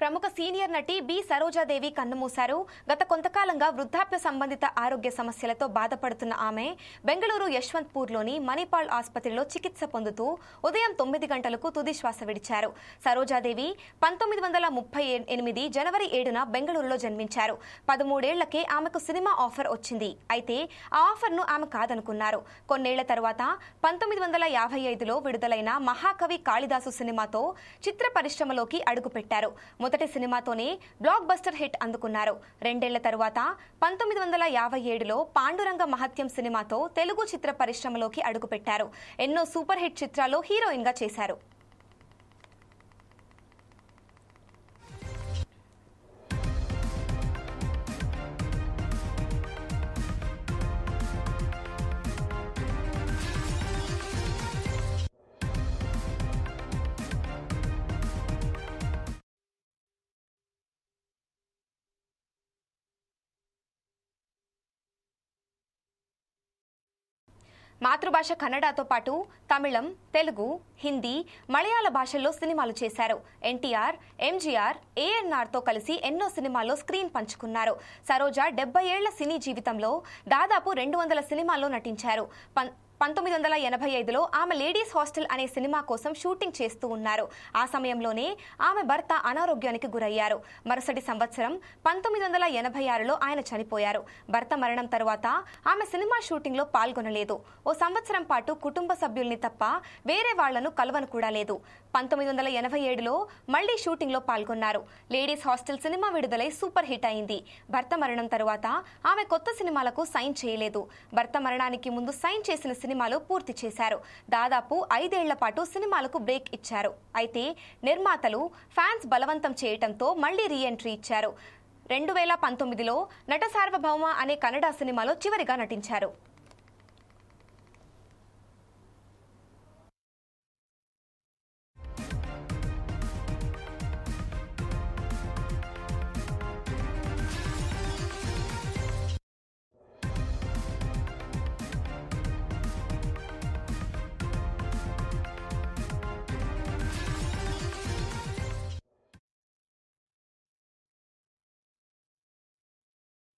ప్రముఖ సీనియర్ నటి బి సరోజాదేవి కన్నుమూశారు. గత కొంతకాలంగా వృద్ధాప్య సంబంధిత ఆరోగ్య సమస్యలతో బాధపడుతున్న ఆమె బెంగళూరు యశ్వంత్పూర్లోని మణిపాల్ ఆసుపత్రిలో చికిత్స పొందుతూ ఉదయం 9 గంటలకు తుది శ్వాస విడిచారు. సరోజాదేవి 1938 జనవరి 7న బెంగళూరులో జన్మించారు. 13 ఏళ్లకే ఆమెకు సినిమా ఆఫర్ వచ్చింది. అయితే ఆ ఆఫర్ను ఆమె కాదనుకున్నారు. కొన్నేళ్ల తర్వాత 1955లో విడుదలైన మహాకవి కాళిదాసు సినిమాతో చిత్ర పరిశ్రమలోకి అడుగుపెట్టారు. మొదటి సినిమాతోనే బ్లాక్ బస్టర్ హిట్ అందుకున్నారు. 2 ఏళ్ల తరువాత 1957లో పాండురంగ మహత్యం సినిమాతో తెలుగు చిత్ర పరిశ్రమలోకి అడుగుపెట్టారు. ఎన్నో సూపర్ హిట్ చిత్రాల్లో హీరోయిన్ గా చేశారు. మాతృభాష కన్నడతో పాటు తమిళం, తెలుగు, హిందీ, మలయాళ భాషల్లో సినిమాలు చేశారు. ఎన్టీఆర్, ఎంజీఆర్, ఏఎన్ఆర్తో కలిసి ఎన్నో సినిమాల్లో స్క్రీన్ పంచుకున్నారు. సరోజ 70 ఏళ్ల సినీ జీవితంలో దాదాపు 200 సినిమాల్లో నటించారు. 1985లో ఆమె లేడీస్ హాస్టల్ అనే సినిమా కోసం షూటింగ్ చేస్తూ ఉన్నారు. ఆ సమయంలోనే ఆమె భర్త అనారోగ్యానికి గురయ్యారు. మరుసటి సంవత్సరం 1986లో ఆయన చనిపోయారు. భర్త మరణం తరువాత ఆమె సినిమా షూటింగ్లో పాల్గొనలేదు. ఓ సంవత్సరం పాటు కుటుంబ సభ్యుల్ని తప్ప వేరే వాళ్లను కలవను కూడా లేదు. 1987లో మళ్లీ షూటింగ్లో పాల్గొన్నారు. లేడీస్ హాస్టల్ సినిమా విడుదలై సూపర్ హిట్ అయింది. భర్త మరణం తరువాత ఆమె కొత్త సినిమాలకు సైన్ చేయలేదు. భర్త మరణానికి ముందు సైన్ చేసిన సినిమాలు పూర్తి చేశారు. దాదాపు 5 ఏళ్ల పాటు సినిమాలకు బ్రేక్ ఇచ్చారు. అయితే నిర్మాతలు, ఫ్యాన్స్ బలవంతం చేయటంతో మళ్లీ రీ ఎంట్రీ ఇచ్చారు. 2019లో నట సార్వభౌమ అనే కన్నడ సినిమాలో చివరిగా నటించారు.